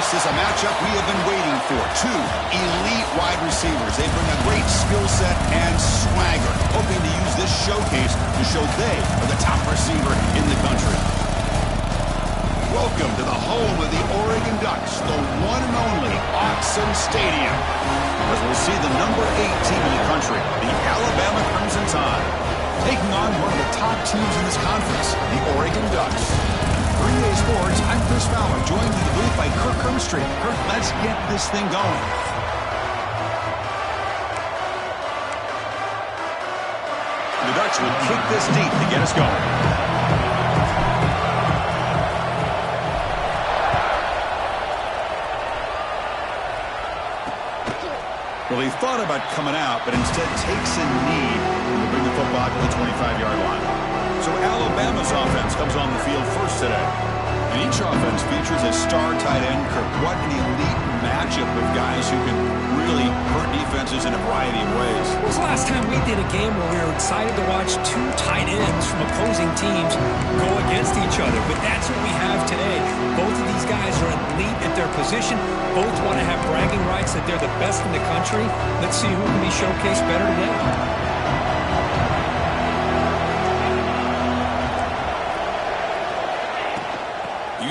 This is a matchup we have been waiting for. Two elite wide receivers. They bring a great skill set and swagger, hoping to use this showcase to show they are the top receiver in the country. Welcome to the home of the Oregon Ducks, the one and only Autzen Stadium, as we'll see the number 8 team in the country, the Alabama Crimson Tide, taking on one of the top teams in this conference, the Oregon Ducks. 3A Sports, I'm Chris Fowler, joined in the booth by Kirk Hermstreet. Kirk, let's get this thing going. The Ducks will kick this deep to get us going. Well, he thought about coming out, but instead takes a knee to bring the football to the 25-yard line. So Alabama's offense comes on the field first today. And each offense features a star tight end. Kirk, what an elite matchup of guys who can really hurt defenses in a variety of ways. When was the last time we did a game where we were excited to watch two tight ends from opposing teams go against each other? But that's what we have today. Both of these guys are elite at their position. Both want to have bragging rights that they're the best in the country. Let's see who can be showcased better today.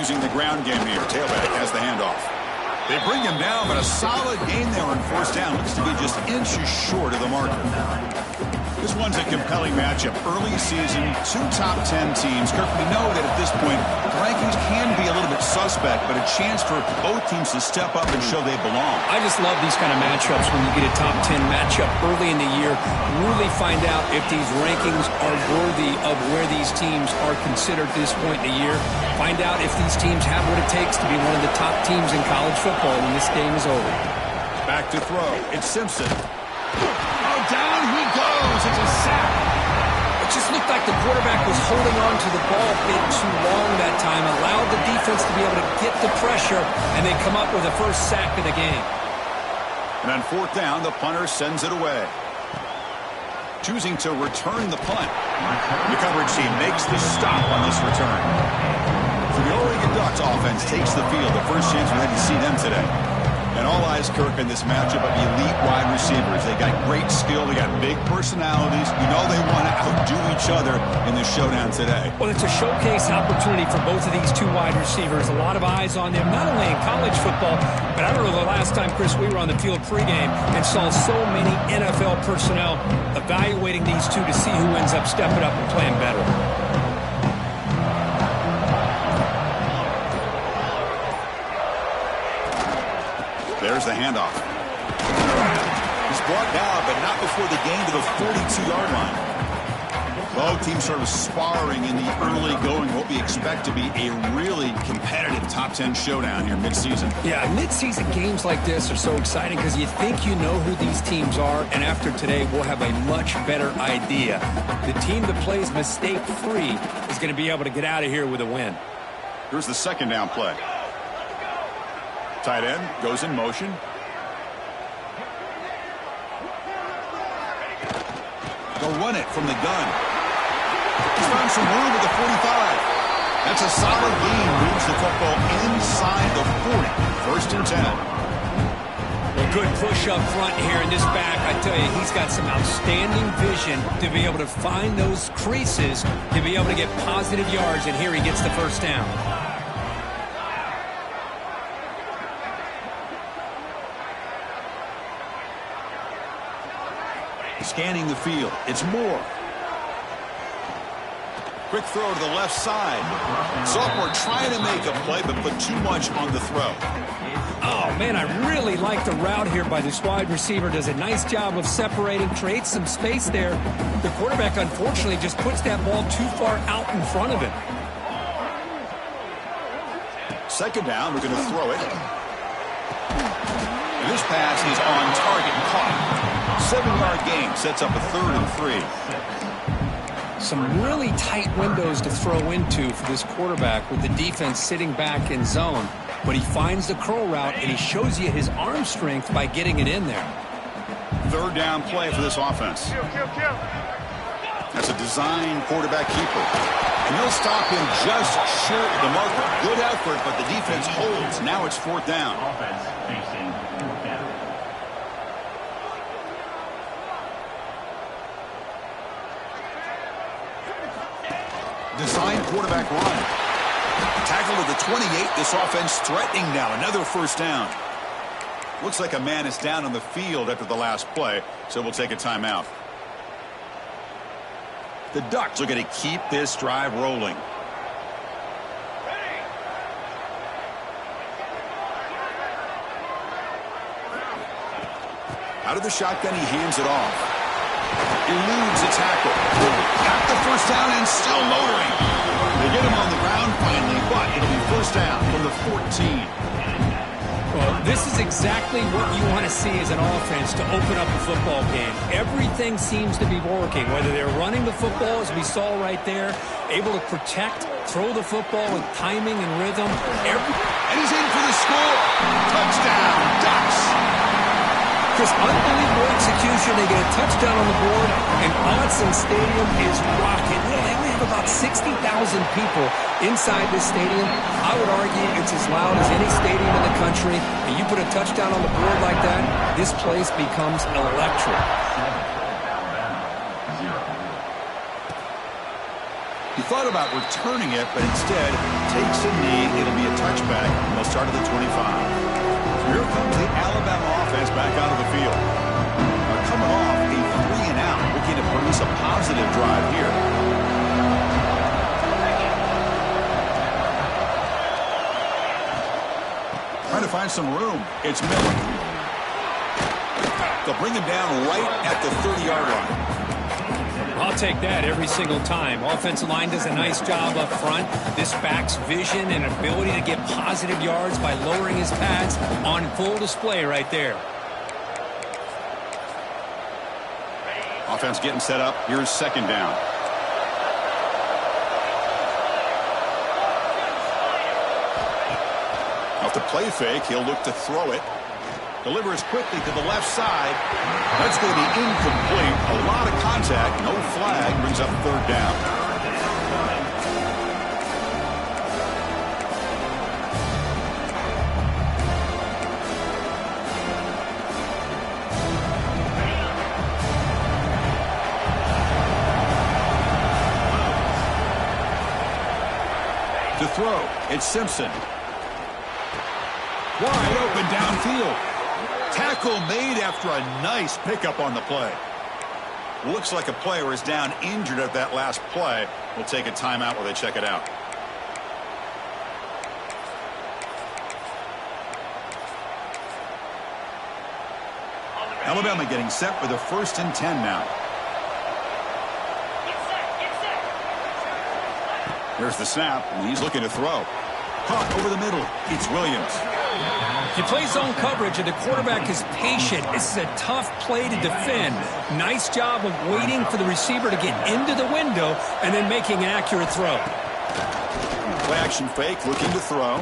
Using the ground game here. Tailback has the handoff. They bring him down, but a solid gain there on fourth down. Looks to be just inches short of the marker. This one's a compelling matchup. Early season, two top 10 teams. Kirk, we know that at this point, the rankings can be a little bit suspect, but a chance for both teams to step up and show they belong. I just love these kind of matchups when you get a top 10 matchup early in the year. Really find out if these rankings are worthy of where these teams are considered at this point in the year. Find out if these teams have what it takes to be one of the top teams in college football when this game is over. Back to throw. It's Simpson. Oh, down he goes. It's a sack. It just looked like the quarterback was holding on to the ball a bit too long that time, allowed the defense to be able to get the pressure, and they come up with the first sack of the game. And on fourth down, the punter sends it away. Choosing to return the punt. The coverage team makes the stop on this return. So the Oregon Ducks offense takes the field. The first chance we had to see them today. And all eyes, Kirk, in this matchup of elite wide receivers. They got great skill. They got big personalities. You know they want to outdo each other in this showdown today. Well, it's a showcase opportunity for both of these two wide receivers. A lot of eyes on them, not only in college football, but I don't know the last time, Chris, we were on the field pregame and saw so many NFL personnel evaluating these two to see who ends up stepping up and playing better. There's the handoff. He's brought down, but not before the gain to the 42-yard line. Both teams sort of sparring in the early going, what we expect to be a really competitive top 10 showdown here midseason. Yeah, midseason games like this are so exciting because you think you know who these teams are, and after today, we'll have a much better idea. The team that plays mistake-free is going to be able to get out of here with a win. Here's the second down play. Tight end goes in motion. They'll run it from the gun. He's found some room at the 45. That's a solid gain. Moves the football inside the 40. First and 10. Well, good push up front here in this back. I tell you, he's got some outstanding vision to be able to find those creases, to be able to get positive yards, and here he gets the first down. Scanning the field. It's Moore. Quick throw to the left side. Sophomore trying to make a play, but put too much on the throw. Oh, man, I really like the route here by this wide receiver. Does a nice job of separating, creates some space there. The quarterback, unfortunately, just puts that ball too far out in front of him. Second down, we're going to throw it. And this pass is on target and caught. 7-yard gain sets up a 3rd and 3. Some really tight windows to throw into for this quarterback with the defense sitting back in zone. But he finds the curl route, and he shows you his arm strength by getting it in there. 3rd down play for this offense. That's a design quarterback keeper. And they'll stop him just short of the marker. Good effort, but the defense holds. Now it's 4th down. Offense facing 4th down. Design quarterback run. Tackle to the 28. This offense threatening now. Another 1st down. Looks like a man is down on the field after the last play, so we'll take a timeout. The Ducks are going to keep this drive rolling. Out of the shotgun, he hands it off. Eludes a tackle. Got the 1st down and still motoring. They get him on the ground finally, but it'll be 1st down from the 14. Well, this is exactly what you want to see as an offense to open up a football game. Everything seems to be working, whether they're running the football, as we saw right there, able to protect, throw the football with timing and rhythm. And he's in for the score. Touchdown, Ducks. Just unbelievable execution. They get a touchdown on the board, and Autzen Stadium is rocking. They have about 60,000 people inside this stadium. I would argue it's as loud as any stadium in the country. And you put a touchdown on the board like that, this place becomes electric. He thought about returning it, but instead takes a knee. It'll be a touchback, and they'll start at the 25. Here comes the Alabama offense back out of the field. They're coming off a 3-and-out, looking to produce a positive drive here. Trying to find some room. It's Miller. They'll bring him down right at the 30-yard line. I'll take that every single time. Offensive line does a nice job up front. This back's vision and ability to get positive yards by lowering his pads on full display right there. Offense getting set up. Here's 2nd down. Off the play fake, he'll look to throw it. Delivers quickly to the left side. That's going to be incomplete. A lot of contact. No flag. Brings up 3rd down. To throw, it's Simpson. Wide open downfield. Tackle made after a nice pickup on the play. Looks like a player is down injured at that last play. We'll take a timeout while they check it out. Alabama getting set for the 1st and 10 now. Here's the snap, and he's looking to throw. Caught over the middle. It's Williams. You play zone coverage and the quarterback is patient. This is a tough play to defend. Nice job of waiting for the receiver to get into the window and then making an accurate throw. Play action fake, looking to throw.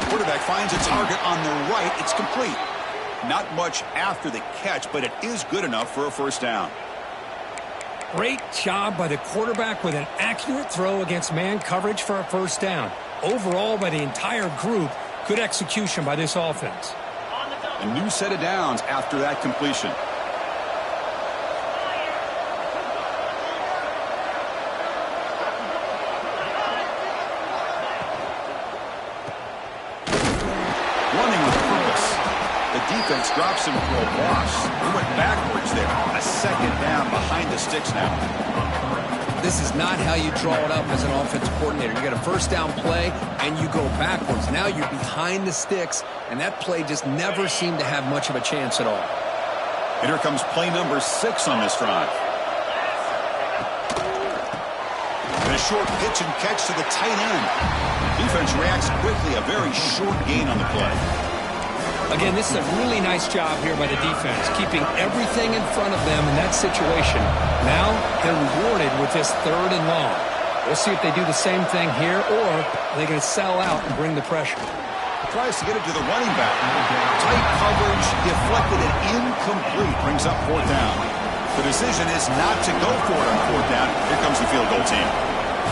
Quarterback finds a target on the right. It's complete. Not much after the catch, but it is good enough for a 1st down. Great job by the quarterback with an accurate throw against man coverage for a 1st down. Overall, by the entire group, good execution by this offense. A new set of downs after that completion. Running with purpose. The defense drops him for a loss. He went backwards there. A 2nd down behind the sticks now. This is not how you draw it up as an offensive coordinator. You get a 1st down play, and you go backwards. Now you're behind the sticks, and that play just never seemed to have much of a chance at all. And here comes play number 6 on this drive. And a short pitch and catch to the tight end. Defense reacts quickly. A very short gain on the play. Again, this is a really nice job here by the defense, keeping everything in front of them in that situation. Now they're rewarded with this 3rd and long. We'll see if they do the same thing here, or are they going to sell out and bring the pressure. Tries to get it to the running back. Tight coverage, deflected and incomplete. Brings up 4th down. The decision is not to go for it on 4th down. Here comes the field goal team.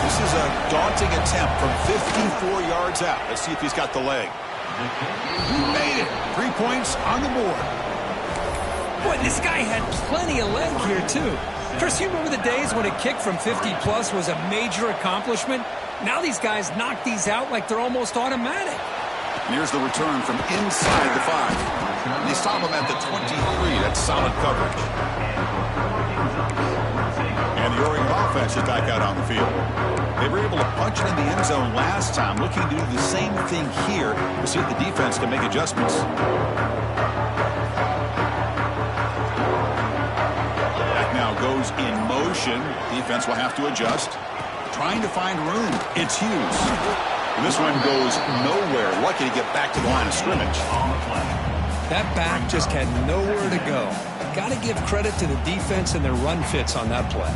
This is a daunting attempt from 54 yards out. Let's see if he's got the leg. He made it. 3 points on the board. Boy, this guy had plenty of leg here, too. Chris, you remember the days when a kick from 50-plus was a major accomplishment? Now these guys knock these out like they're almost automatic. And here's the return from inside the 5. And they stop him at the 23. That's solid coverage. And the Oregon offense is back out on the field. They were able to punch it in the end zone last time, looking to do the same thing here. We'll see if the defense can make adjustments. Back now goes in motion. Defense will have to adjust. Trying to find room. It's Hughes. And this one goes nowhere. Lucky to get back to the line of scrimmage. That back just had nowhere to go. Got to give credit to the defense and their run fits on that play.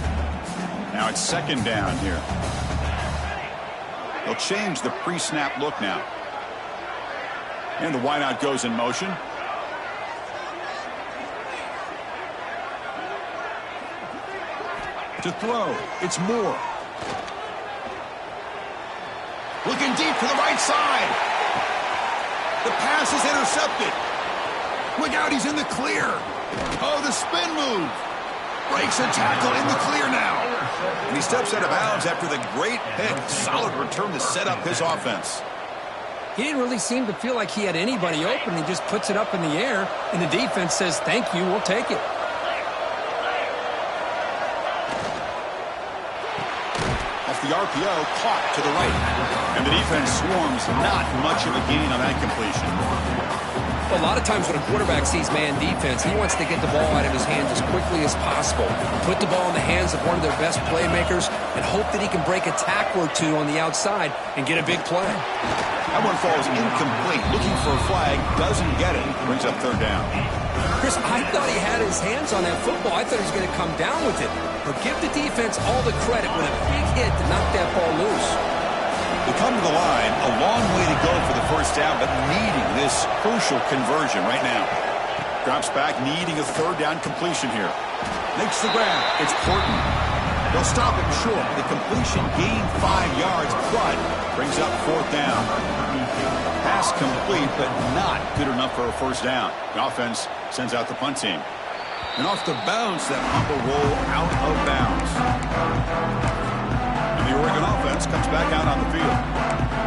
Now it's second down here. They'll change the pre-snap look now. And the wideout goes in motion. To throw, it's Moore. Looking deep to the right side. The pass is intercepted. Look out, he's in the clear. Oh, the spin move. Breaks a tackle in the clear now. And he steps out of bounds after the great pick. Solid return to set up his offense. He didn't really seem to feel like he had anybody open. He just puts it up in the air, and the defense says, thank you, we'll take it. Off the RPO, caught to the right. And the defense swarms, not much of a gain on that completion. A lot of times when a quarterback sees man defense, he wants to get the ball out of his hands as quickly as possible, put the ball in the hands of one of their best playmakers, and hope that he can break a tackle or two on the outside and get a big play. That one falls incomplete. Looking for a flag, doesn't get it. Brings up third down. Chris, I thought he had his hands on that football. I thought he was going to come down with it. But give the defense all the credit with a big hit to knock that ball loose. They come to the line, a long way to go for the first down, but needing this crucial conversion right now. Drops back, needing a third down completion here. Makes the grab. It's Porton. They'll stop him short. The completion gained 5 yards, but brings up fourth down. Pass complete, but not good enough for a first down. The offense sends out the punt team. And off the bounce, that punt will roll out of bounds. The Oregon offense comes back out on the field.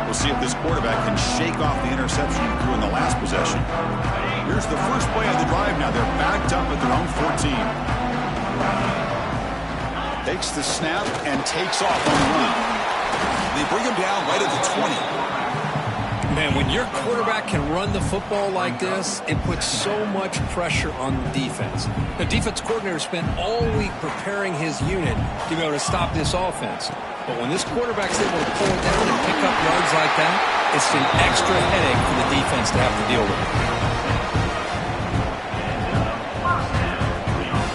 We'll see if this quarterback can shake off the interception he threw in the last possession. Here's the first play of the drive now. They're backed up at their own 14. Takes the snap and takes off on the run. They bring him down right at the 20. Man, when your quarterback can run the football like this, it puts so much pressure on the defense. The defense coordinator spent all week preparing his unit to be able to stop this offense. But when this quarterback's able to pull it down and pick up yards like that, it's an extra headache for the defense to have to deal with.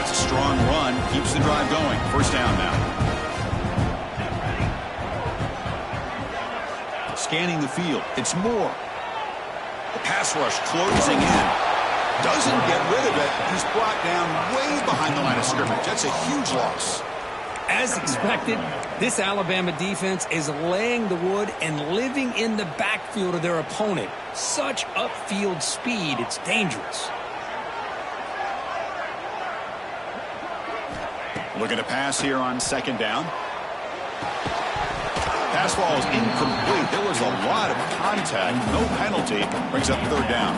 It's a strong run, keeps the drive going. First down now. Scanning the field, it's Moore. The pass rush closing in. Doesn't get rid of it. He's brought down way behind the line of scrimmage. That's a huge loss. As expected, this Alabama defense is laying the wood and living in the backfield of their opponent. Such upfield speed, it's dangerous. Looking to pass here on second down. Pass ball is incomplete. There was a lot of contact. No penalty. Brings up third down.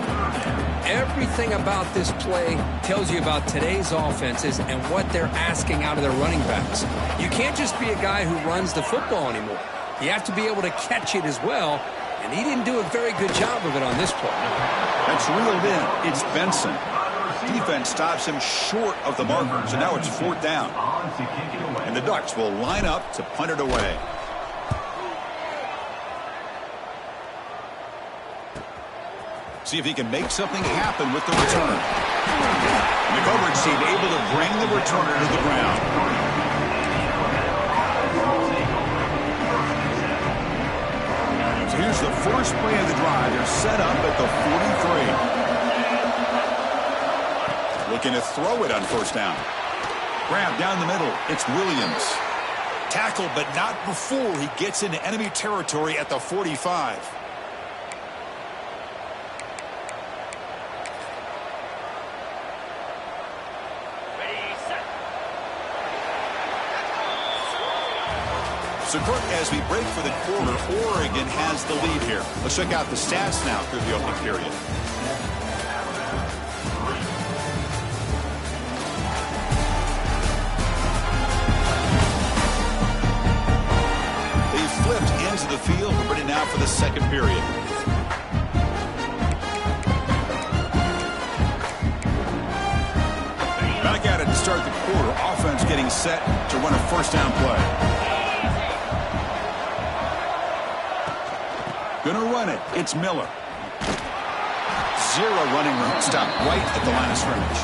Everything about this play tells you about today's offenses and what they're asking out of their running backs. You can't just be a guy who runs the football anymore. You have to be able to catch it as well, and he didn't do a very good job of it on this play. That's reeled in. It's Benson. Defense stops him short of the marker, so now it's fourth down. And the Ducks will line up to punt it away. See if he can make something happen with the return. And the coverage team able to bring the returner to the ground. So here's the first play of the drive. They're set up at the 43. Looking to throw it on first down. Grab down the middle. It's Williams. Tackled, but not before he gets into enemy territory at the 45. So, Kirk, as we break for the quarter, Oregon has the lead here. Let's check out the stats now through the opening period. They flipped ends of the field. We're ready now for the second period. Back at it to start the quarter. Offense getting set to run a first down play. Gonna run it. It's Miller. Zero running room. Stop right at the line of scrimmage.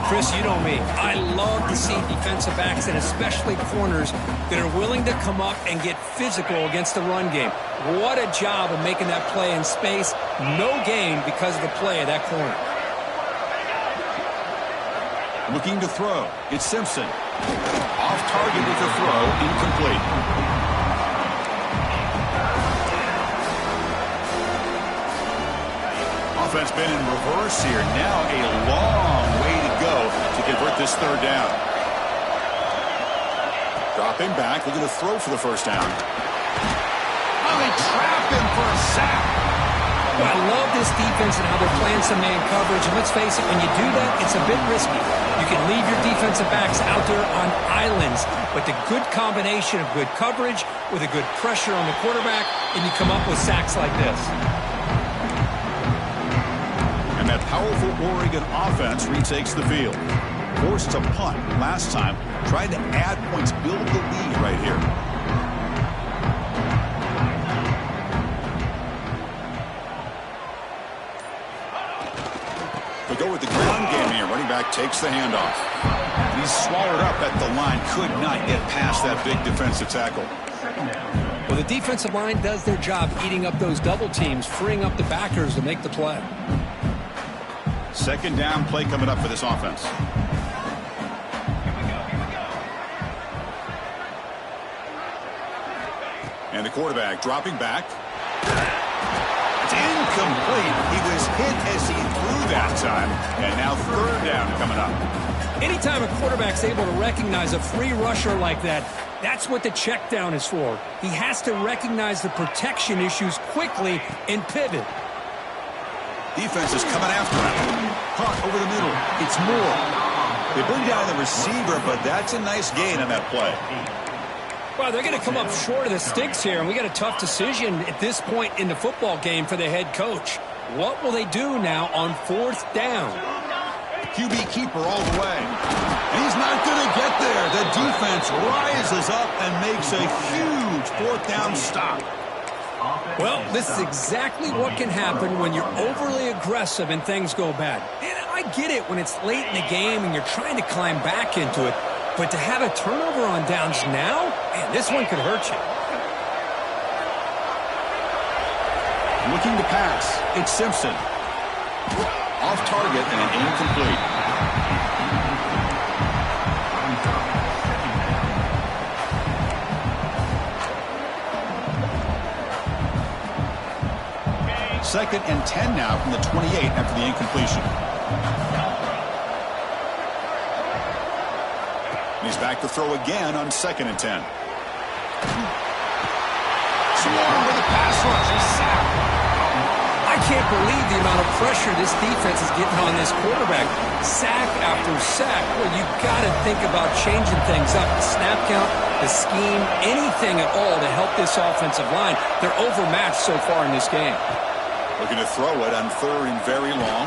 Chris, you know me. I love to see defensive backs and especially corners that are willing to come up and get physical against the run game. What a job of making that play in space. No gain because of the play of that corner. Looking to throw. It's Simpson. Off target with the throw. Incomplete. Offense been in reverse here. Now a long way to go to convert this third down. Dropping back, looking to throw for the first down. Oh, they trapped him for a sack. Well, I love this defense and how they're playing some man coverage. And let's face it, when you do that, it's a bit risky. You can leave your defensive backs out there on islands, but the good combination of good coverage with a good pressure on the quarterback, and you come up with sacks like this. That powerful Oregon offense retakes the field. Forced to punt last time. Tried to add points, build the lead right here. We go with the ground game here. Running back takes the handoff. He's swallowed up at the line. Could not get past that big defensive tackle. Well, the defensive line does their job eating up those double teams, freeing up the backers to make the play. Second down play coming up for this offense. And the quarterback dropping back. It's incomplete. He was hit as he threw that time. And now third down coming up. Anytime a quarterback's able to recognize a free rusher like that, that's what the check down is for. He has to recognize the protection issues quickly and pivot. Defense is coming after him. Caught over the middle. It's Moore. They bring down the receiver, but that's a nice gain on that play. Well, they're going to come up short of the sticks here, and we got a tough decision at this point in the football game for the head coach. What will they do now on fourth down? QB keeper all the way. And he's not going to get there. The defense rises up and makes a huge fourth down stop. Well, this is exactly what can happen when you're overly aggressive and things go bad. And I get it when it's late in the game and you're trying to climb back into it. But to have a turnover on downs now, man, this one could hurt you. Looking to pass. It's Simpson. Off target and incomplete. Second and 10 now from the 28 after the incompletion. He's back to throw again on second and 10. Swarm with a pass rush. He's sacked. I can't believe the amount of pressure this defense is getting on this quarterback. Sack after sack. Well, you've got to think about changing things up. The snap count, the scheme, anything at all to help this offensive line. They're overmatched so far in this game. Looking to throw it on third and very long.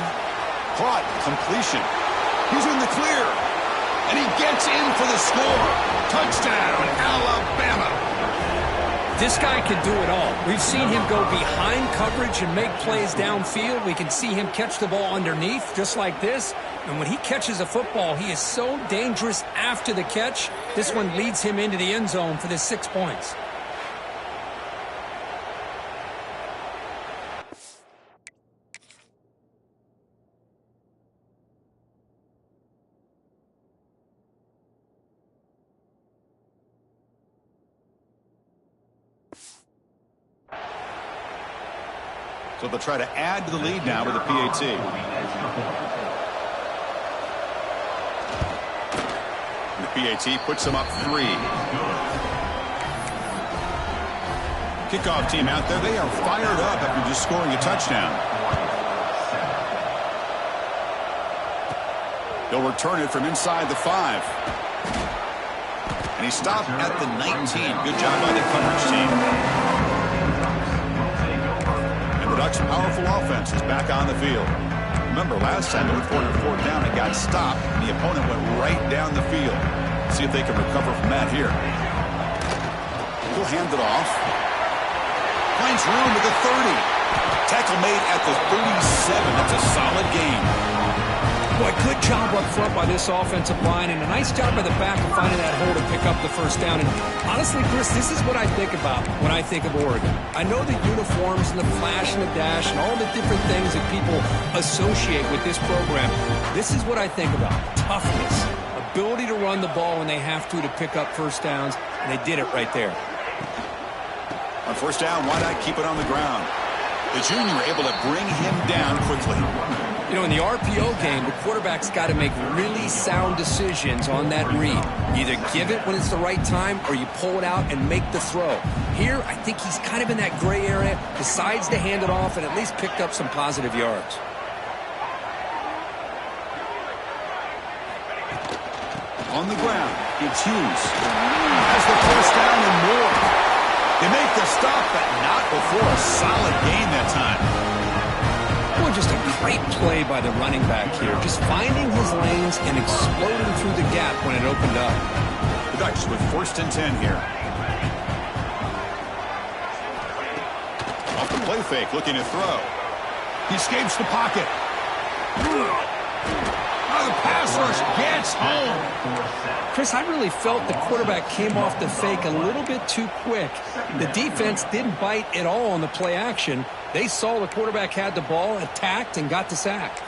Caught. Completion. He's in the clear. And he gets in for the score. Touchdown, Alabama. This guy can do it all. We've seen him go behind coverage and make plays downfield. We can see him catch the ball underneath just like this. And when he catches a football, he is so dangerous after the catch. This one leads him into the end zone for the 6 points. So they'll try to add to the lead now with a PAT. And the PAT puts them up 3. Kickoff team out there. They are fired up after just scoring a touchdown. He'll return it from inside the 5. And he stopped at the 19. Good job by the coverage team. And the Ducks' powerful offense is back on the field. Remember, last time they were on 4th down, it got stopped, and the opponent went right down the field. See if they can recover from that here. He'll hand it off. Finds room at the 30. Tackle made at the 37. That's a solid gain. Boy, good job up front by this offensive line, and a nice job by the back of finding that hole to pick up the first down. And honestly, Chris, this is what I think about when I think of Oregon. I know the uniforms and the flash and the dash and all the different things that people associate with this program. This is what I think about. Toughness, ability to run the ball when they have to pick up first downs, and they did it right there. On first down, why not keep it on the ground? The junior able to bring him down quickly. You know, in the RPO game, the quarterback's got to make really sound decisions on that read. You either give it when it's the right time or you pull it out and make the throw. Here, I think he's kind of in that gray area, decides to hand it off and at least picked up some positive yards. On the ground, it's Hughes. Has the first down and more. They make the stop, but not before a solid gain that time. Boy, just a great play by the running back here. Just finding his lanes and exploding through the gap when it opened up. The Ducks with 1st and 10 here. Off the play fake, looking to throw. He escapes the pocket. Oh, the pass rush gets home. Chris, I really felt the quarterback came off the fake a little bit too quick. The defense didn't bite at all on the play action. They saw the quarterback had the ball, attacked, and got the sack.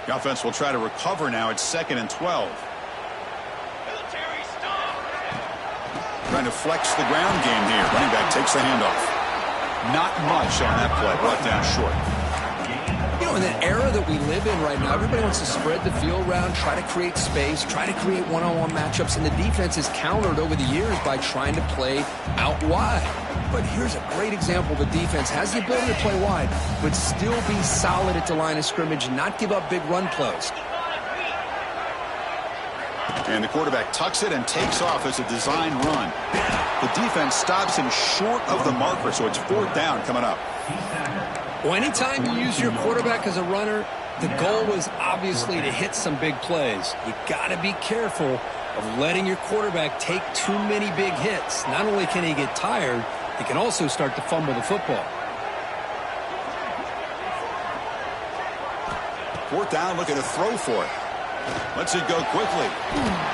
The offense will try to recover now. It's 2nd and 12. Trying to flex the ground game here. Running back takes the handoff. Not much on that play. Brought down short. You know, in the era that we live in right now, everybody wants to spread the field around, try to create space, try to create one-on-one matchups, and the defense is countered over the years by trying to play out wide. But here's a great example. The defense has the ability to play wide, but still be solid at the line of scrimmage and not give up big run plays. And the quarterback tucks it and takes off as a design run. The defense stops him short of the marker, so it's 4th down coming up. Well, anytime you use your quarterback as a runner, the goal is obviously to hit some big plays. You got to be careful of letting your quarterback take too many big hits. Not only can he get tired, he can also start to fumble the football. 4th down, looking to throw for it. Lets it go quickly.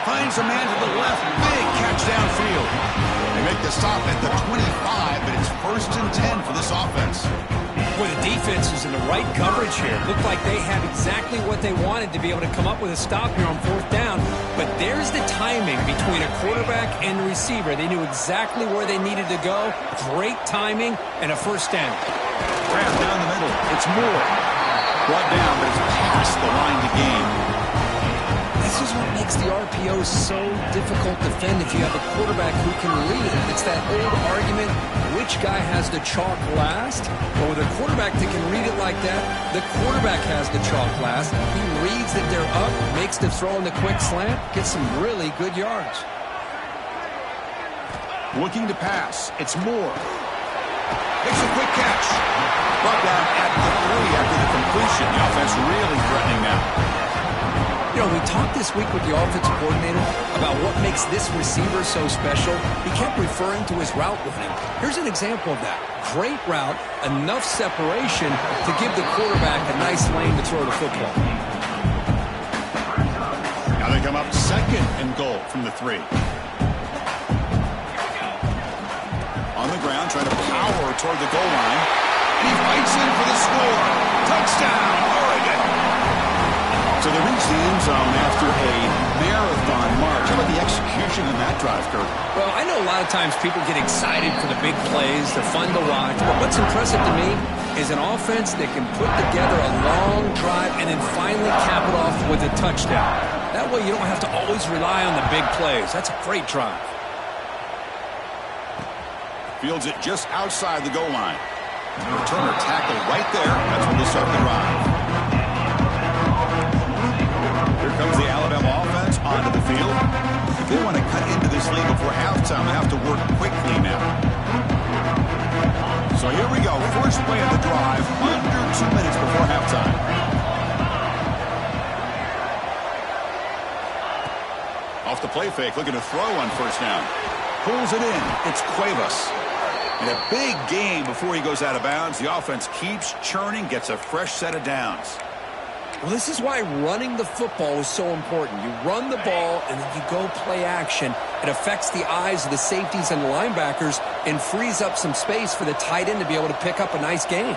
Finds a man to the left. Big catch downfield. They make the stop at the 25, but it's 1st and 10 for this offense. Boy, the defense is in the right coverage here. Looked like they had exactly what they wanted to be able to come up with a stop here on 4th down. But there's the timing between a quarterback and the receiver. They knew exactly where they needed to go. Great timing and a 1st down. Grab down the middle. It's Moore. Brought down, but it's past the line to gain. This is what makes the RPO so difficult to defend if you have a quarterback who can read it. It's that old argument, which guy has the chalk last? Well, with a quarterback that can read it like that, the quarterback has the chalk last. He reads that they're up, makes the throw in the quick slant, gets some really good yards. Looking to pass. It's Moore. Makes a quick catch. Brought down at the 3 after the completion. The offense really threatening now. You know, we talked this week with the offensive coordinator about what makes this receiver so special. He kept referring to his route running. Here's an example of that. Great route, enough separation to give the quarterback a nice lane to throw the football. Now they come up 2nd and goal from the 3. On the ground, trying to power toward the goal line. And he fights in for the score. Touchdown, Oregon. So they reach the end zone after a marathon march. How about the execution in that drive, Kirk? Well, I know a lot of times people get excited for the big plays. They're fun to watch. But what's impressive to me is an offense that can put together a long drive and then finally cap it off with a touchdown. That way you don't have to always rely on the big plays. That's a great drive. Fields it just outside the goal line. Returner tackled right there. That's when they start the drive. Here comes the Alabama offense onto the field. If they want to cut into this lead before halftime, they have to work quickly now. So here we go. First play of the drive, under 2 minutes before halftime. Off the play fake, looking to throw on first down. Pulls it in. It's Cuevas. And a big gain before he goes out of bounds. The offense keeps churning, gets a fresh set of downs. Well, this is why running the football is so important. You run the ball, and then you go play action. It affects the eyes of the safeties and the linebackers and frees up some space for the tight end to be able to pick up a nice gain.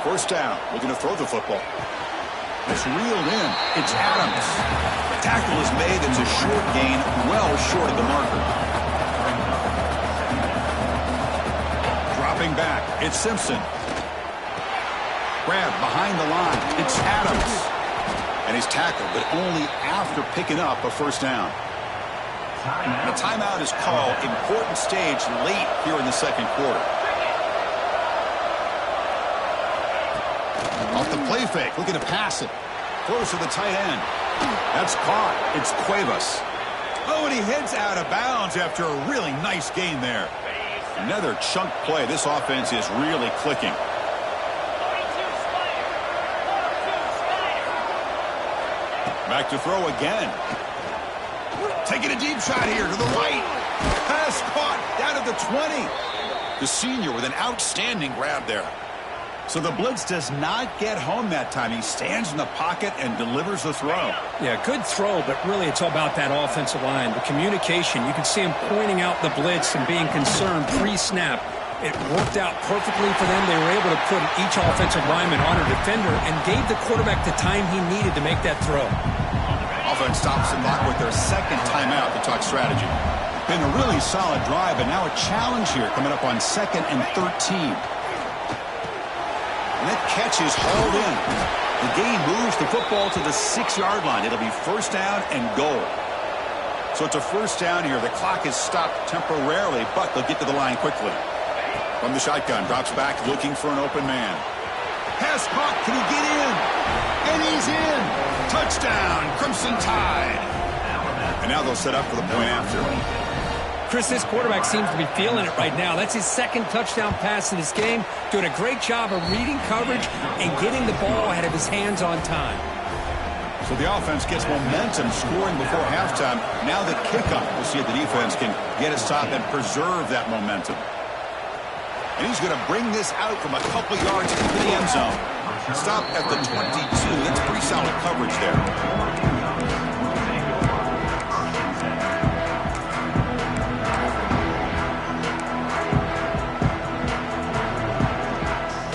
First down, looking to throw the football. It's reeled in. It's Adams. The tackle is made. It's a short gain, well short of the marker. Dropping back, it's Simpson. Grab behind the line. It's Adams. And he's tackled, but only after picking up a first down. And a timeout is called. Important stage late here in the second quarter. Off the play fake, looking to pass it. Close to the tight end. That's caught. It's Cuevas. Oh, and he heads out of bounds after a really nice gain there. Another chunk play. This offense is really clicking. Back to throw again. Taking a deep shot here to the right. Pass caught down at the 20. The senior with an outstanding grab there. So the blitz does not get home that time. He stands in the pocket and delivers the throw. Yeah, good throw, but really it's all about that offensive line. The communication, you can see him pointing out the blitz and being concerned pre-snap. It worked out perfectly for them. They were able to put each offensive lineman on a defender and gave the quarterback the time he needed to make that throw. Offense stops and block with their second timeout to talk strategy. Been a really solid drive, but now a challenge here coming up on 2nd and 13. And that catch is hauled in. The gain moves the football to the 6-yard line. It'll be first down and goal. So it's a first down here. The clock is stopped temporarily, but they'll get to the line quickly. From the shotgun, drops back looking for an open man. Pass caught. Can he get in? And he's in. Touchdown, Crimson Tide. And now they'll set up for the point after. Chris, this quarterback seems to be feeling it right now. That's his second touchdown pass in this game. Doing a great job of reading coverage and getting the ball out of his hands on time. So the offense gets momentum scoring before halftime. Now the kickoff. We'll see if the defense can get a stop and preserve that momentum. And he's going to bring this out from a couple yards into the end zone. Stop at the 22. That's pretty solid coverage there.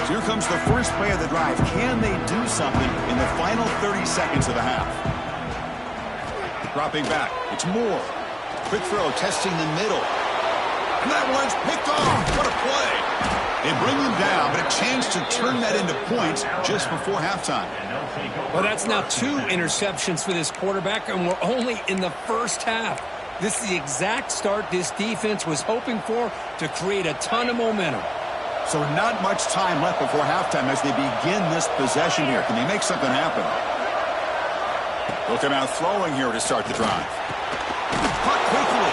So here comes the first play of the drive. Can they do something in the final 30 seconds of the half? Dropping back. It's Moore. Quick throw, testing the middle. And that one's picked off. What a play. They bring him down, but a chance to turn that into points just before halftime. Well, that's now 2 interceptions for this quarterback, and we're only in the first half. This is the exact start this defense was hoping for to create a ton of momentum. So not much time left before halftime as they begin this possession here. Can they make something happen? They'll come out throwing here to start the drive. Caught quickly.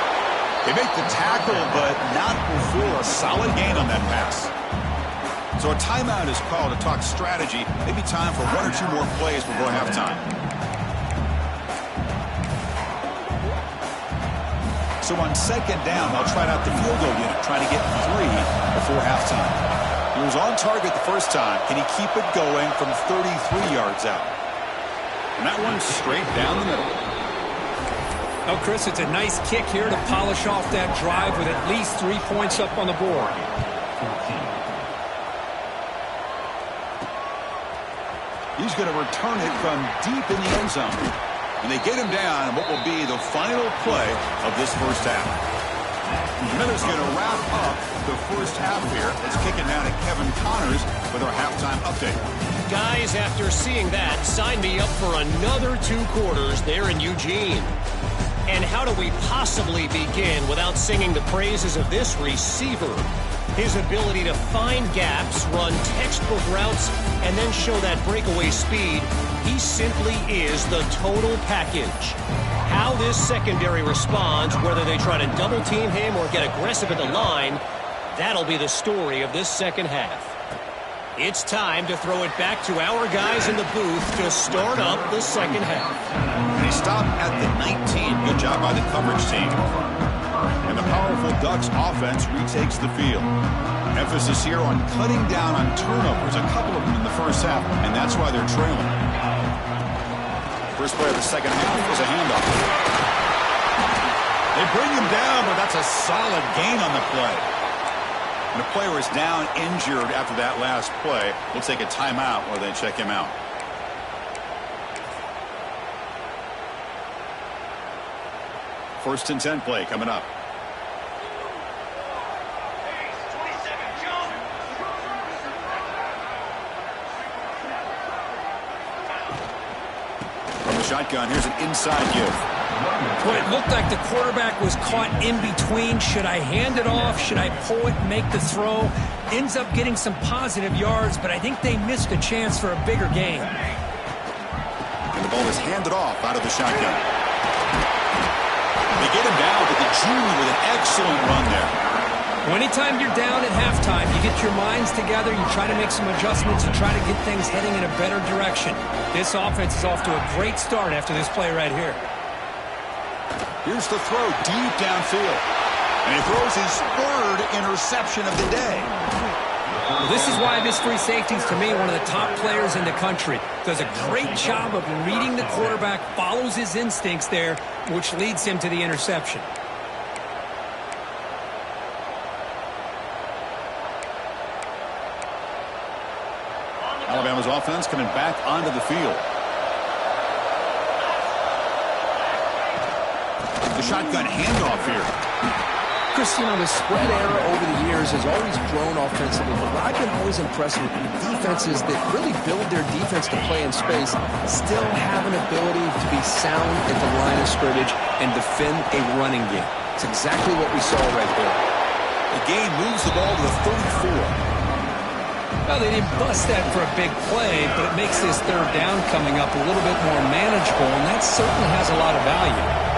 They make the tackle, but not before a solid gain on that pass. So a timeout is called to talk strategy. Maybe time for 1 or 2 more plays before halftime. So on second down, they'll try out the field goal unit, trying to get 3 before halftime. He was on target the first time. Can he keep it going from 33 yards out? And that one's straight down the middle. Oh, Chris, it's a nice kick here to polish off that drive with at least 3 points up on the board. He's going to return it from deep in the end zone. And they get him down in what will be the final play of this first half. The Minutes going to wrap up the first half here. Let's kick it down to Kevin Connors with our halftime update. Guys, after seeing that, sign me up for another 2 quarters there in Eugene. And how do we possibly begin without singing the praises of this receiver? His ability to find gaps, run textbook routes, and then show that breakaway speed. He simply is the total package. How this secondary responds, whether they try to double-team him or get aggressive at the line, that'll be the story of this second half. It's time to throw it back to our guys in the booth to start up the second half. And he stopped at the 19. Good job by the coverage team. And the powerful Ducks offense retakes the field. Emphasis here on cutting down on turnovers, a couple of them in the first half, and that's why they're trailing. First play of the second half was a handoff. They bring him down, but that's a solid gain on the play. And the player is down injured after that last play. We'll take a timeout while they check him out. First and 10 play coming up. From the shotgun, here's an inside give. Well, it looked like the quarterback was caught in between. Should I hand it off? Should I pull it and make the throw? Ends up getting some positive yards, but I think they missed a chance for a bigger gain. And the ball is handed off out of the shotgun. They get him down with the junior with an excellent run there. Well, anytime you're down at halftime, you get your minds together, you try to make some adjustments, you try to get things heading in a better direction. This offense is off to a great start after this play right here. Here's the throw deep downfield. And he throws his third interception of the day. Well, this is why this free safety is, to me, one of the top players in the country. Does a great job of reading the quarterback, follows his instincts there, which leads him to the interception. Alabama's offense coming back onto the field. The shotgun handoff here. Chris, you know, the spread era over the years has always grown offensively, but what I've been always impressed with defenses that really build their defense to play in space still have an ability to be sound at the line of scrimmage and defend a running game. It's exactly what we saw right there. The game moves the ball to the 34. Well, they didn't bust that for a big play, but it makes this third down coming up a little bit more manageable, and that certainly has a lot of value.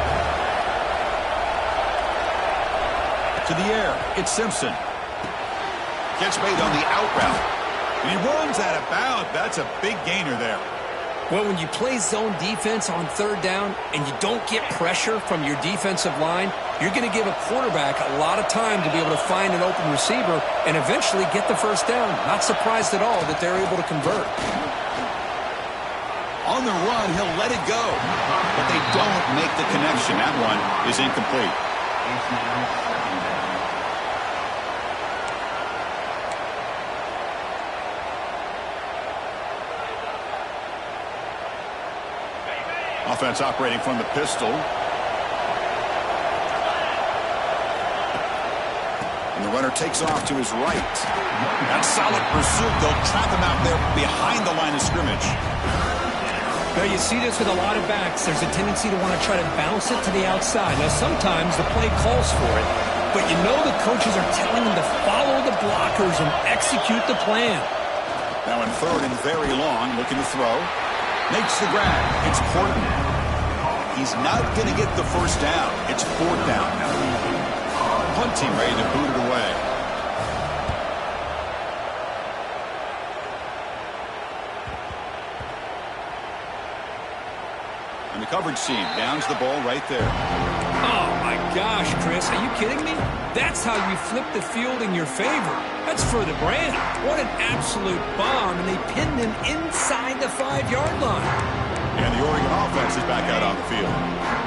To the air, it's Simpson. Catch made on the out route. And he runs out of bounds. That's a big gainer there. Well, when you play zone defense on third down and you don't get pressure from your defensive line, you're going to give a quarterback a lot of time to be able to find an open receiver and eventually get the first down. Not surprised at all that they're able to convert. On the run, he'll let it go. But they don't make the connection. That one is incomplete. Offense operating from the pistol. And the runner takes off to his right. That's solid pursuit. They'll trap him out there behind the line of scrimmage. Now, you see this with a lot of backs. There's a tendency to want to try to bounce it to the outside. Now, sometimes the play calls for it, but you know the coaches are telling them to follow the blockers and execute the plan. Now in third and very long, looking to throw. Makes the grab. It's Porton. He's not going to get the first down. It's fourth down now. Punt team ready to boot it away. And the coverage team downs the ball right there. Oh, my gosh, Chris. Are you kidding me? That's how you flip the field in your favor. That's for the brand. What an absolute bomb. And they pinned him inside the 5-yard line. And the Oregon offense is back out on the field.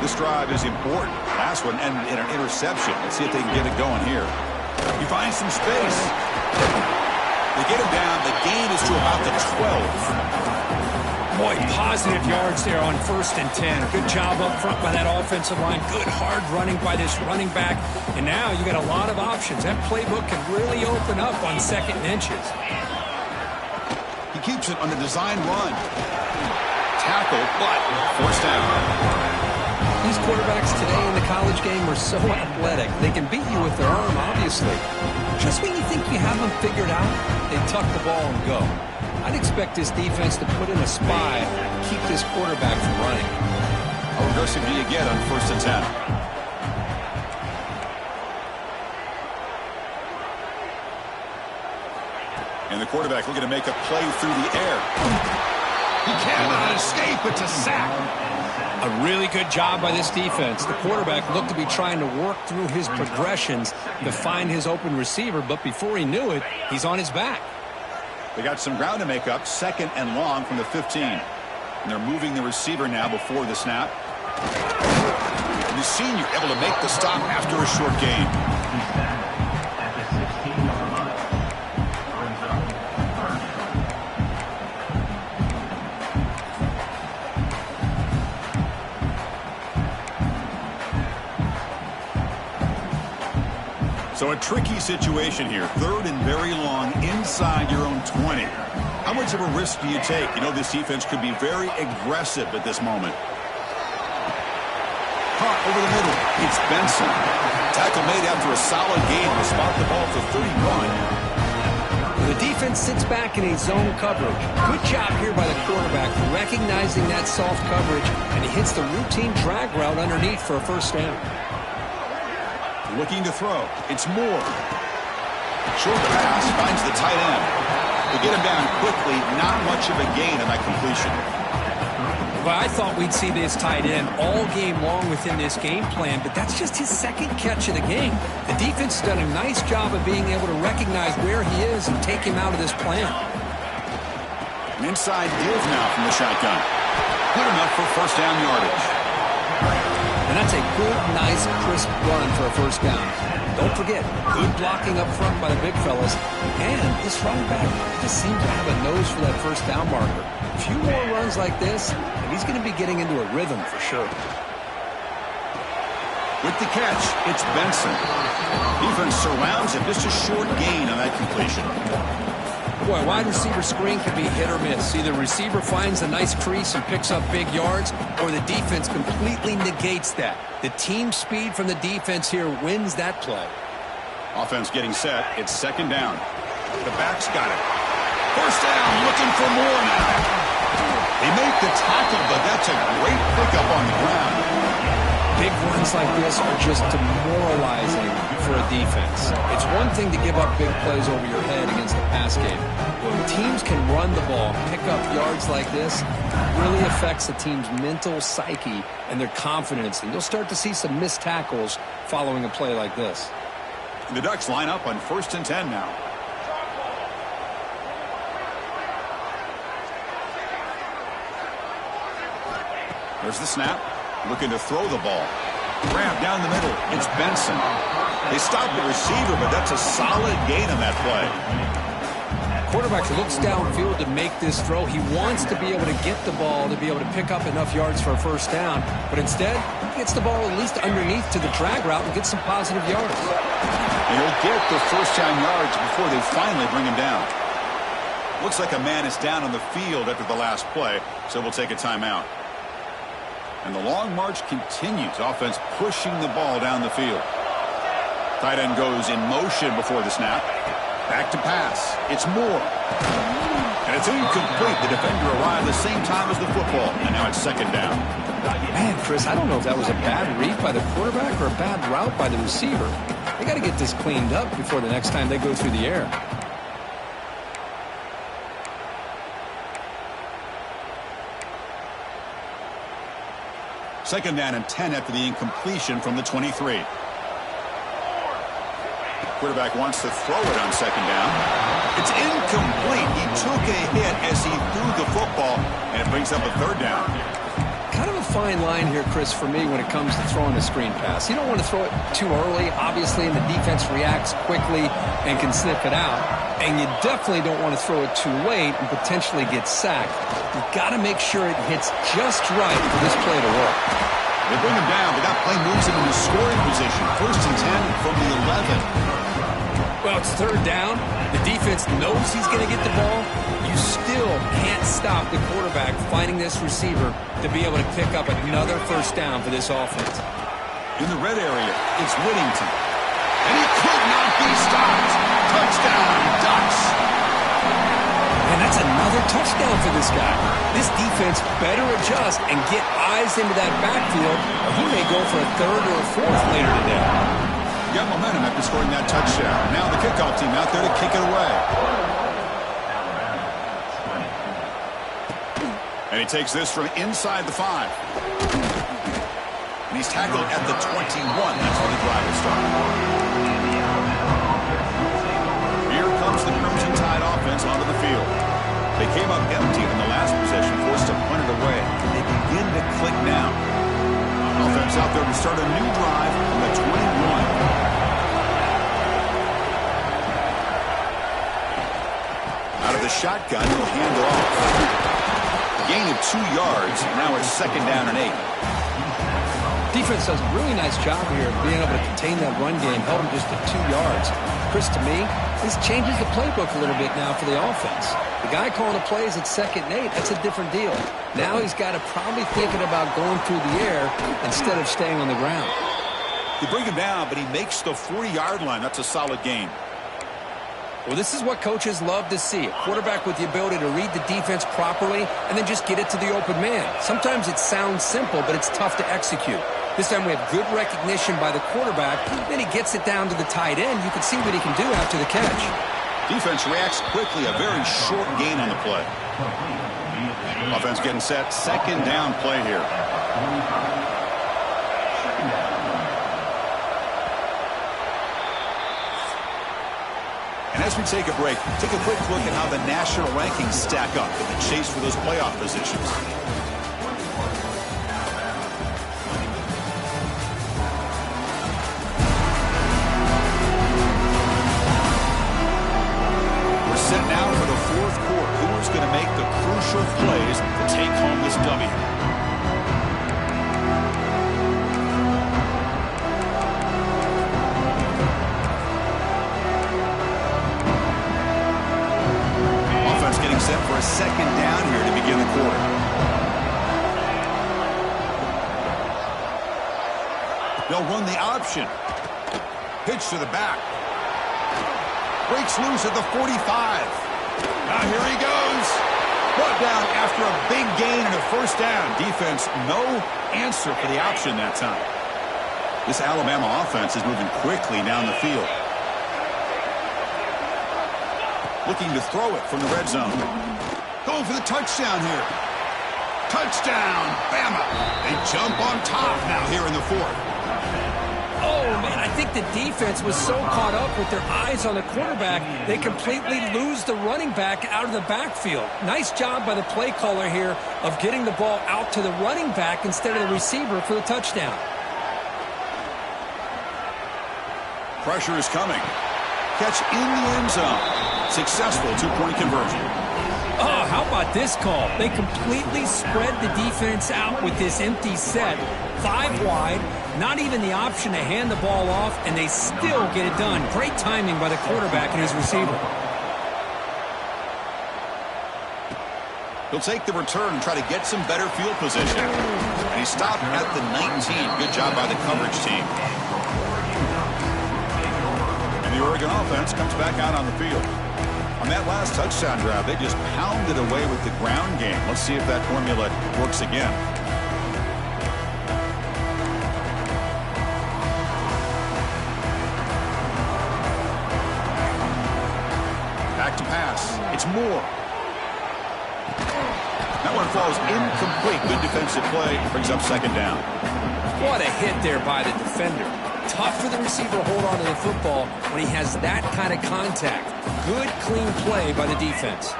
This drive is important. Last one ended in an interception. Let's see if they can get it going here. He finds some space. They get him down. The gain is to about the 12. Boy, positive yards there on 1st and 10. Good job up front by that offensive line. Good hard running by this running back. And now you got a lot of options. That playbook can really open up on 2nd and inches. He keeps it on the design run. Tackle, but forced down. These quarterbacks today in the college game are so athletic. They can beat you with their arm, obviously. Just when you think you have them figured out, they tuck the ball and go. I'd expect this defense to put in a spy, keep this quarterback from running. How aggressive do you get on 1st and 10? And the quarterback looking to make a play through the air. He cannot escape. It's a sack. A really good job by this defense. The quarterback looked to be trying to work through his progressions to find his open receiver, but before he knew it, he's on his back. They got some ground to make up, 2nd and long from the 15. And they're moving the receiver now before the snap. And the senior able to make the stop after a short gain. At the 16-yard line. Brings up So a tricky situation here. 3rd and very long inside your own 20. How much of a risk do you take? You know this defense could be very aggressive at this moment. Caught over the middle. It's Benson. Tackle made after a solid game to spot the ball for 31. The defense sits back in a zone coverage. Good job here by the quarterback recognizing that soft coverage, and he hits the routine drag route underneath for a 1st down. Looking to throw. It's Moore. Short pass finds the tight end. They get him down quickly. Not much of a gain on that completion. Well, I thought we'd see this tight end all game long within this game plan, but that's just his 2nd catch of the game. The defense has done a nice job of being able to recognize where he is and take him out of this plan. An inside give now from the shotgun. Good enough for 1st down yardage. And that's a good, nice, crisp run for a 1st down. Don't forget, good blocking up front by the big fellas. And this running back just seems to have a nose for that 1st down marker. A few more runs like this, and he's going to be getting into a rhythm for sure. With the catch, it's Benson. Defense surrounds him. Just a short gain on that completion. Boy, wide receiver screen can be hit or miss. Either receiver finds a nice crease and picks up big yards, or the defense completely negates that. The team speed from the defense here wins that play. Offense getting set. It's 2nd down. The back's got it. 1st down, looking for more now. They make the tackle, but that's a great pickup on the ground. Big runs like this are just demoralizing for a defense. It's one thing to give up big plays over your head against the pass game. When teams can run the ball, pick up yards like this, it really affects the team's mental psyche and their confidence. And you'll start to see some missed tackles following a play like this. The Ducks line up on 1st and 10 now. There's the snap. Looking to throw the ball. Grab down the middle. It's Benson. They stop the receiver, but that's a solid gain on that play. Quarterback looks downfield to make this throw. He wants to be able to get the ball to be able to pick up enough yards for a 1st down. But instead, he gets the ball at least underneath to the drag route and gets some positive yards. And he'll get the 1st down yards before they finally bring him down. Looks like a man is down on the field after the last play, so we'll take a timeout. And the long march continues. Offense pushing the ball down the field. Tight end goes in motion before the snap. Back to pass. It's Moore. And it's incomplete. The defender arrived the same time as the football. And now it's 2nd down. Man, Chris, I don't know if that was a bad read by the quarterback or a bad route by the receiver. They got to get this cleaned up before the next time they go through the air. Second down and 10 after the incompletion from the 23. Quarterback wants to throw it on 2nd down. It's incomplete. He took a hit as he threw the football, and it brings up a 3rd down. Kind kind of a fine line here, Chris, for me when it comes to throwing a screen pass. You don't want to throw it too early, obviously, and the defense reacts quickly and can sniff it out. And you definitely don't want to throw it too late and potentially get sacked. You've got to make sure it hits just right for this play to work. They bring him down. They got play moves him into scoring position. 1st and 10 from the 11. Well, it's 3rd down. The defense knows he's going to get the ball. You still can't stop the quarterback finding this receiver to be able to pick up another 1st down for this offense. In the red area, it's Whittington. And he could not be stopped. Touchdown, Ducks. And that's another touchdown for this guy. This defense better adjust and get eyes into that backfield, or he may go for a 3rd or a 4th later today. Got momentum after scoring that touchdown. Now the kickoff team out there to kick it away. And he takes this from inside the 5. And he's tackled at the 21. That's where the drive will start. Here comes the Crimson Tide offense onto the field. They came up empty in the last possession, forced to punt it away. They begin to click now. Offense out there to start a new drive on the 21. Out of the shotgun, he'll hand it off. Gain of 2 yards. Now it's 2nd down and 8. Defense does a really nice job here of being able to contain that run game, held him just at 2 yards. Chris, to me, this changes the playbook a little bit now for the offense. The guy calling the plays at 2nd and 8, that's a different deal. Now he's got to probably thinking about going through the air instead of staying on the ground. They bring him down, but he makes the 40-yard line. That's a solid gain. Well, this is what coaches love to see. A quarterback with the ability to read the defense properly and then just get it to the open man. Sometimes it sounds simple, but it's tough to execute. This time we have good recognition by the quarterback. Then he gets it down to the tight end. You can see what he can do after the catch. Defense reacts quickly. A very short gain on the play. Offense getting set. 2nd down play here. And as we take a break, take a quick look at how the national rankings stack up in the chase for those playoff positions. We're set now for the 4th quarter. Who's going to make the crucial plays to take home this W? Set for a 2nd down here to begin the quarter. They'll run the option. Pitch to the back. Breaks loose at the 45. Now here he goes. Brought down after a big gain and a 1st down. Defense, no answer for the option that time. This Alabama offense is moving quickly down the field. Looking to throw it from the red zone. Going for the touchdown here. Touchdown, Bama. They jump on top now here in the 4th. Oh, man, I think the defense was so caught up with their eyes on the quarterback, they completely lose the running back out of the backfield. Nice job by the play caller here of getting the ball out to the running back instead of the receiver for the touchdown. Pressure is coming. Catch in the end zone. Successful 2-point conversion. Oh, how about this call? They completely spread the defense out with this empty set. 5 wide, not even the option to hand the ball off, and they still get it done. Great timing by the quarterback and his receiver. He'll take the return and try to get some better field position. And he stopped at the 19. Good job by the coverage team. And the Oregon offense comes back out on the field. On that last touchdown drive, they just pounded away with the ground game. Let's see if that formula works again. Back to pass. It's Moore. That one falls incomplete. Good defensive play. Brings up 2nd down. What a hit there by the defender. Tough for the receiver to hold on to the football when he has that kind of contact. Good, clean play by the defense.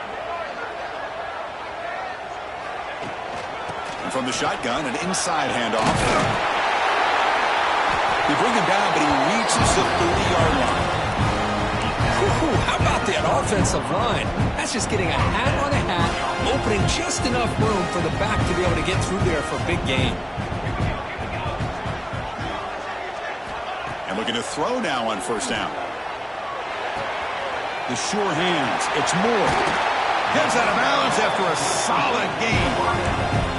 And from the shotgun, an inside handoff. They bring him down, but he reaches the 30-yard line. Whew, how about that offensive line? That's just getting a hat on a hat, opening just enough room for the back to be able to get through there for a big gain. And looking to throw now on first down. The sure hands. It's Moore. Gets out of bounds after a solid game.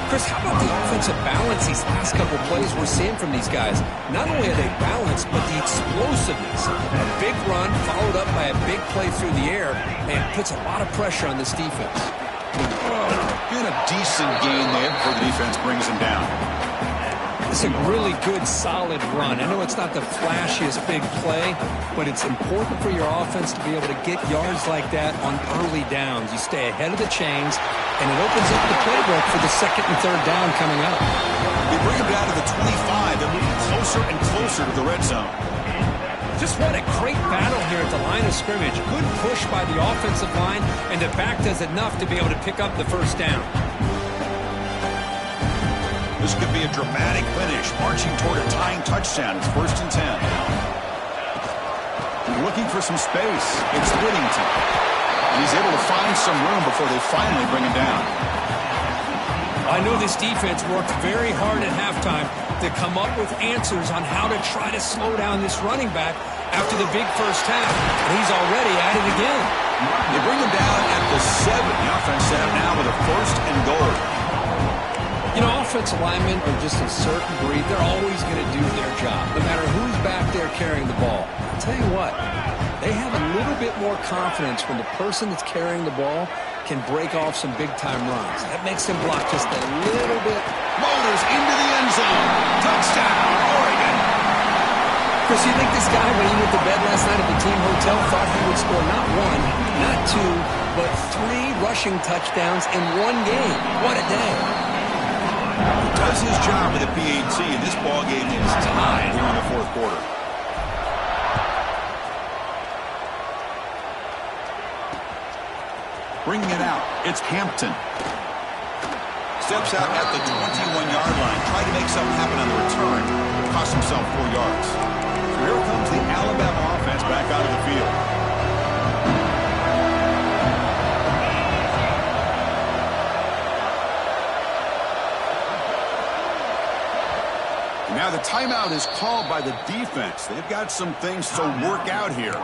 Chris, how about the offensive balance these last couple plays we're seeing from these guys? Not only are they balanced, but the explosiveness. A big run followed up by a big play through the air, and puts a lot of pressure on this defense. And a decent gain there before the defense brings him down. It's a really good, solid run. I know it's not the flashiest big play, but it's important for your offense to be able to get yards like that on early downs. You stay ahead of the chains, and it opens up the playbook for the second and third down coming up. They bring him down to the 25. They're moving closer and closer to the red zone. Just what a great battle here at the line of scrimmage. Good push by the offensive line, and the back does enough to be able to pick up the first down. This could be a dramatic finish, marching toward a tying touchdown. It's 1st and 10. Looking for some space. It's Whittington. And he's able to find some room before they finally bring him down. I know this defense worked very hard at halftime to come up with answers on how to try to slow down this running back after the big first half. And he's already at it again. They bring him down at the 7. The offense set up now with a 1st and goal. You know, offensive linemen are just a certain breed. They're always going to do their job, no matter who's back there carrying the ball. I'll tell you what, they have a little bit more confidence when the person that's carrying the ball can break off some big-time runs. That makes them block just a little bit. Motors into the end zone. Touchdown, Oregon. Chris, you think this guy, when he went to bed last night at the team hotel, thought he would score not 1, not 2, but 3 rushing touchdowns in one game? What a day. Does his job with the PAT, and this ball game is tied here in the 4th quarter. Bringing it out, it's Hampton. Steps out at the 21-yard line, trying to make something happen on the return, but cost himself 4 yards. So here comes the Alabama offense back out of the field. Now the timeout is called by the defense. They've got some things to work out here.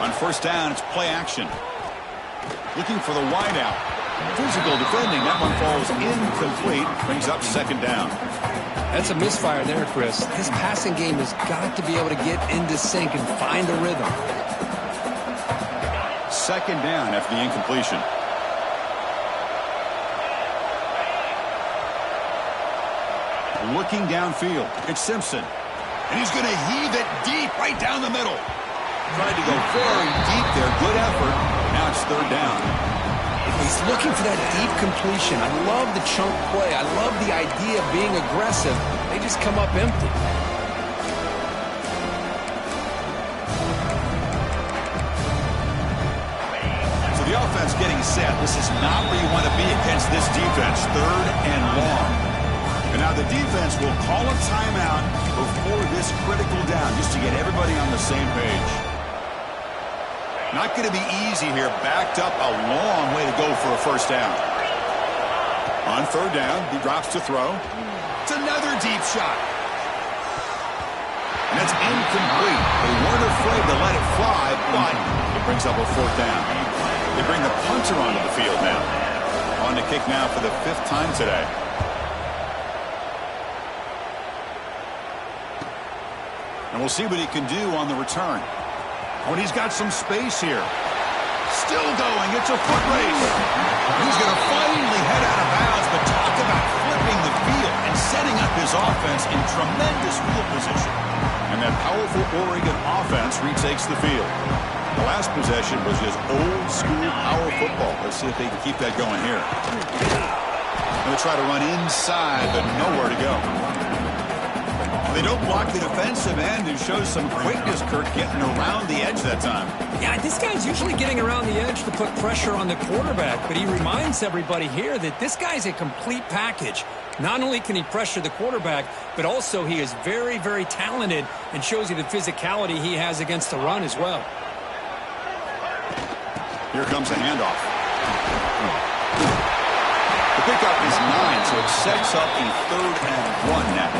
On first down, it's play action. Looking for the wideout. Physical defending. That one falls incomplete. Brings up 2nd down. That's a misfire there, Chris. His passing game has got to be able to get into sync and find a rhythm. 2nd down after the incompletion. Looking downfield. It's Simpson. And he's going to heave it deep right down the middle. Tried to go very deep there. Good effort. Now it's 3rd down. He's looking for that deep completion. I love the chunk play. I love the idea of being aggressive. They just come up empty. So the offense getting set. This is not where you want to be against this defense. 3rd and long. And now the defense will call a timeout before this critical down just to get everybody on the same page. Not going to be easy here. Backed up a long way to go for a first down. On 3rd down, he drops to throw. It's another deep shot. And that's incomplete. They weren't afraid to let it fly, but it brings up a 4th down. They bring the punter onto the field now. On to kick now for the 5th time today. And we'll see what he can do on the return. When he's got some space here. Still going. It's a foot race. He's going to finally head out of bounds, but talk about flipping the field and setting up his offense in tremendous field position. And that powerful Oregon offense retakes the field. The last possession was just old-school power football. Let's see if they can keep that going here. Going to try to run inside, but nowhere to go. They don't block the defensive end, who shows some quickness, Kirk, getting around the edge that time. Yeah, this guy's usually getting around the edge to put pressure on the quarterback, but he reminds everybody here that this guy's a complete package. Not only can he pressure the quarterback, but also he is very, very talented and shows you the physicality he has against the run as well. Here comes the handoff. The pickup is 9, so it sets up a 3rd and 1 now.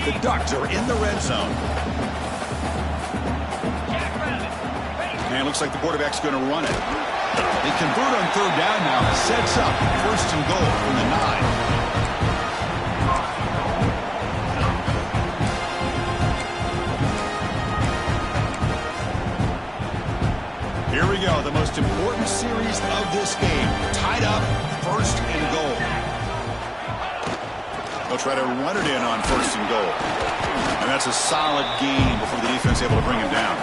The Ducks are in the red zone. And it looks like the quarterback's going to run it. They convert on 3rd down now. It sets up 1st and goal from the 9. Here we go, the most important series of this game. Tied up, 1st and goal. They'll try to run it in on 1st and goal. And that's a solid gain before the defense is able to bring him down.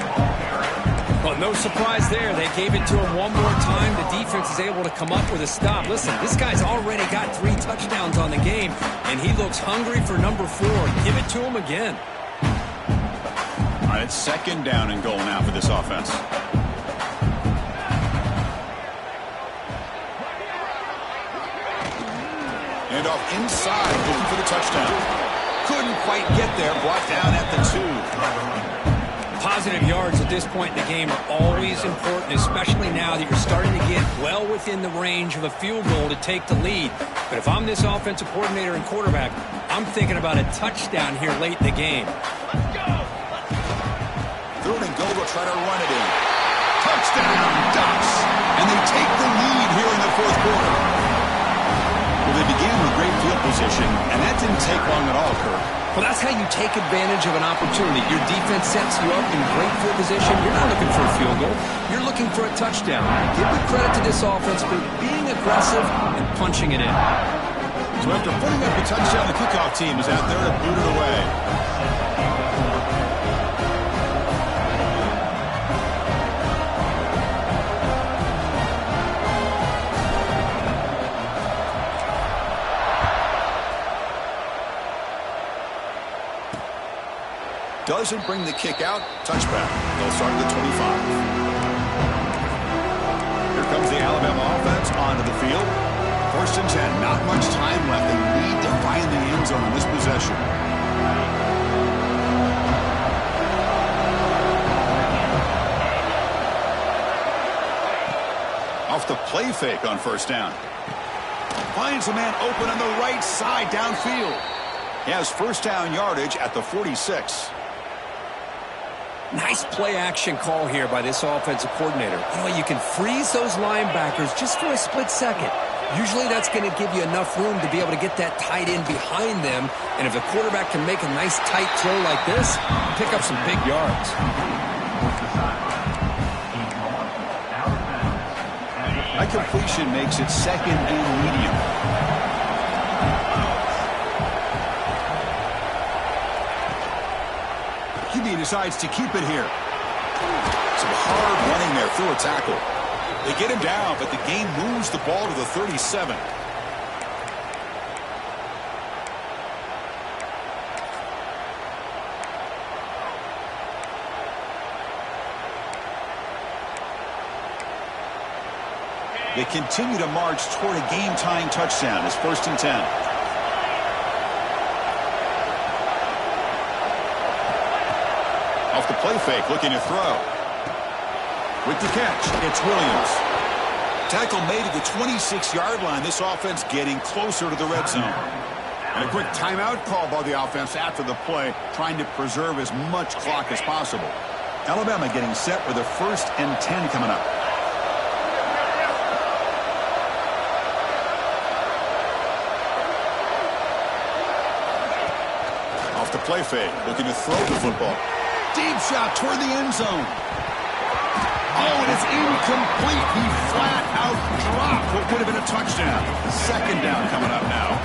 Well, no surprise there. They gave it to him one more time. The defense is able to come up with a stop. Listen, this guy's already got 3 touchdowns on the game, and he looks hungry for number 4. Give it to him again. All right, it's 2nd down and goal now for this offense. And off inside, looking for the touchdown. Couldn't quite get there, brought down at the 2. Positive yards at this point in the game are always important, especially now that you're starting to get well within the range of a field goal to take the lead. But if I'm this offensive coordinator and quarterback, I'm thinking about a touchdown here late in the game. 3rd and goal, they'll try to run it in. Touchdown, Ducks! And they take the lead here in the 4th quarter. Well, they began with great field position, and that didn't take long at all, Kirk. Well, that's how you take advantage of an opportunity. Your defense sets you up in great field position. You're not looking for a field goal. You're looking for a touchdown. Give the credit to this offense for being aggressive and punching it in. So after putting up a touchdown, the kickoff team is out there to boot it away. Doesn't bring the kick out. Touchback. They'll start at the 25. Here comes the Alabama offense onto the field. 1st and 10. Not much time left. They need to find the end zone on this possession. Off the play fake on 1st down. Finds a man open on the right side downfield. He has 1st down yardage at the 46. Nice play-action call here by this offensive coordinator. You know, you can freeze those linebackers just for a split second. Usually that's going to give you enough room to be able to get that tight end behind them. And if the quarterback can make a nice tight throw like this, pick up some big yards. That completion makes it 2nd and medium. He decides to keep it here. Some hard running there through a tackle. They get him down, but the game moves the ball to the 37. They continue to march toward a game-tying touchdown. It's 1st and 10. Off the play fake, looking to throw. With the catch, it's Williams. Tackle made at the 26-yard line. This offense getting closer to the red zone. And a quick timeout call by the offense after the play, trying to preserve as much clock as possible. Alabama getting set with a 1st and 10 coming up. Off the play fake, looking to throw the football. Deep shot toward the end zone. Oh, and it's incomplete. He flat out dropped what would have been a touchdown. 2nd down coming up now.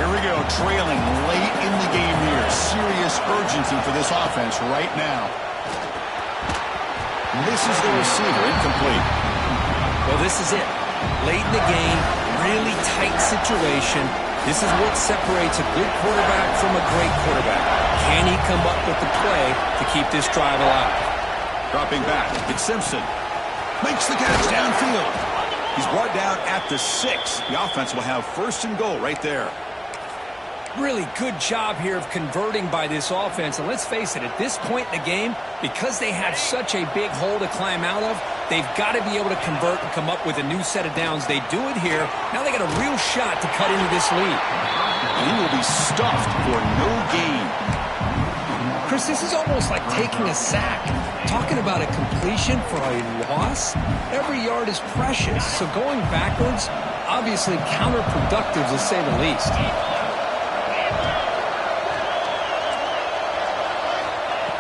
Here we go, trailing late in the game here. Serious urgency for this offense right now. Misses the receiver, incomplete. Well, this is it. Late in the game, really tight situation. This is what separates a good quarterback from a great quarterback. Can he come up with the play to keep this drive alive? Dropping back, it's Simpson. Makes the catch downfield. He's brought down at the 6. The offense will have first and goal right there. Really good job here of converting by this offense. And let's face it, at this point in the game, because they have such a big hole to climb out of, they've got to be able to convert and come up with a new set of downs. They do it here. Now they got a real shot to cut into this lead. And he will be stuffed for no gain. Chris, this is almost like taking a sack. Talking about a completion for a loss, every yard is precious. So going backwards, obviously counterproductive to say the least.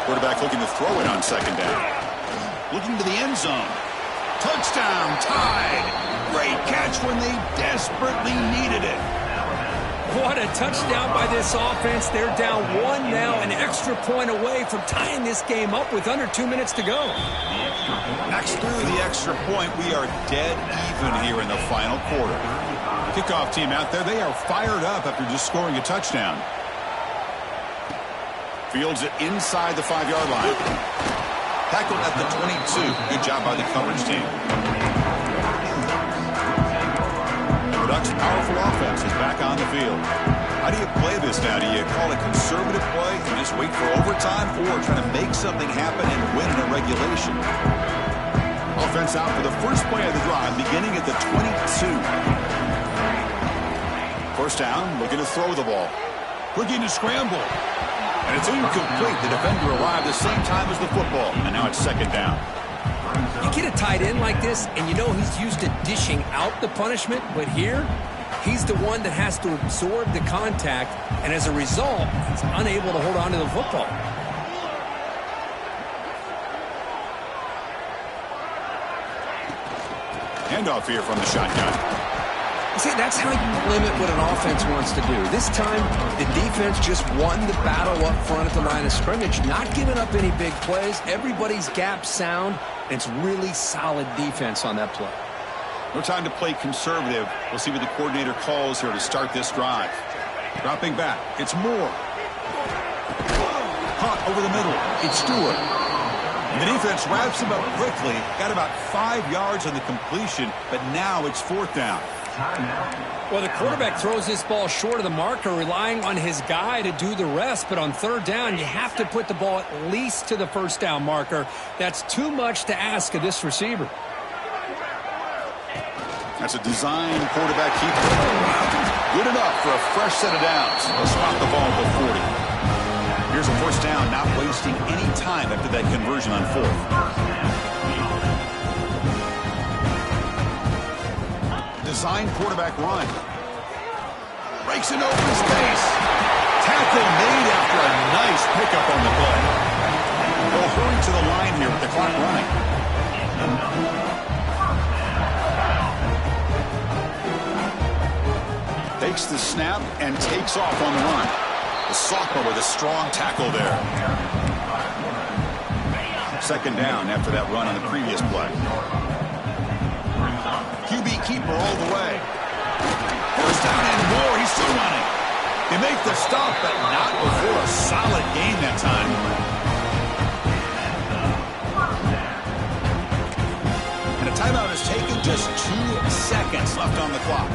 Quarterback looking to throw it on second down. Looking to the end zone. Touchdown, tied. Great catch when they desperately needed it. What a touchdown by this offense. They're down 1 now, an extra point away from tying this game up with under 2 minutes to go. Next through the extra point, we are dead even here in the final quarter. Kickoff team out there, they are fired up after just scoring a touchdown. Fields it inside the 5-yard line. Tackled at the 22. Good job by the coverage team. The Ducks' powerful offense is back on the field. How do you play this now? Do you call it conservative play and just wait for overtime, or try to make something happen and win in a regulation? Offense out for the first play of the drive, beginning at the 22. First down, looking to throw the ball. Looking to scramble. And it's incomplete. The defender arrived the same time as the football. And now it's second down. You get a tight end like this, and you know he's used to dishing out the punishment. But here, he's the one that has to absorb the contact. And as a result, he's unable to hold on to the football. Handoff here from the shotgun. See, that's how you limit what an offense wants to do. This time, the defense just won the battle up front at the line of scrimmage, not giving up any big plays. Everybody's gap sound, and it's really solid defense on that play. No time to play conservative. We'll see what the coordinator calls here to start this drive. Dropping back, it's Moore. Caught over the middle, it's Stewart. And the defense wraps him up quickly. Got about 5 yards on the completion, but now it's fourth down. Well, the quarterback throws this ball short of the marker, relying on his guy to do the rest. But on third down, you have to put the ball at least to the first down marker. That's too much to ask of this receiver. That's a design quarterback keeper. Good enough for a fresh set of downs. They'll spot the ball at the 40. Here's a first down, not wasting any time after that conversion on fourth. Design quarterback run. Breaks an open space. Tackle made after a nice pickup on the play. They'll hurry to the line here with the clock running. Takes the snap and takes off on the run. The sophomore with a strong tackle there. Second down after that run on the previous play. QB keeper all the way. First down and more. He's still running. They make the stop, but not before a solid gain that time. And a timeout is taken. Just 2 seconds left on the clock.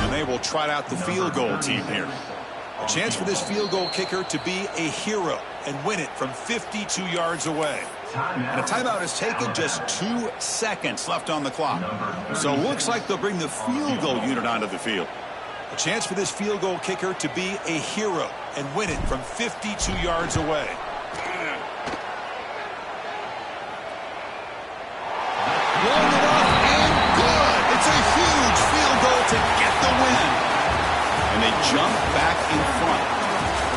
And they will trot out the field goal team here. A chance for this field goal kicker to be a hero and win it from 52 yards away. And a timeout is taken, just 2 seconds left on the clock. So it looks like they'll bring the field goal unit onto the field. A chance for this field goal kicker to be a hero and win it from 52 yards away. Long enough and good. It's a huge field goal to get the win. And they jump back in front.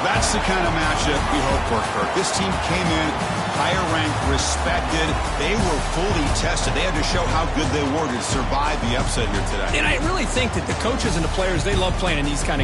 That's the kind of matchup we hope for, Kirk. This team came in higher ranked, respected. They were fully tested. They had to show how good they were to survive the upset here today. And I really think that the coaches and the players, they love playing in these kind of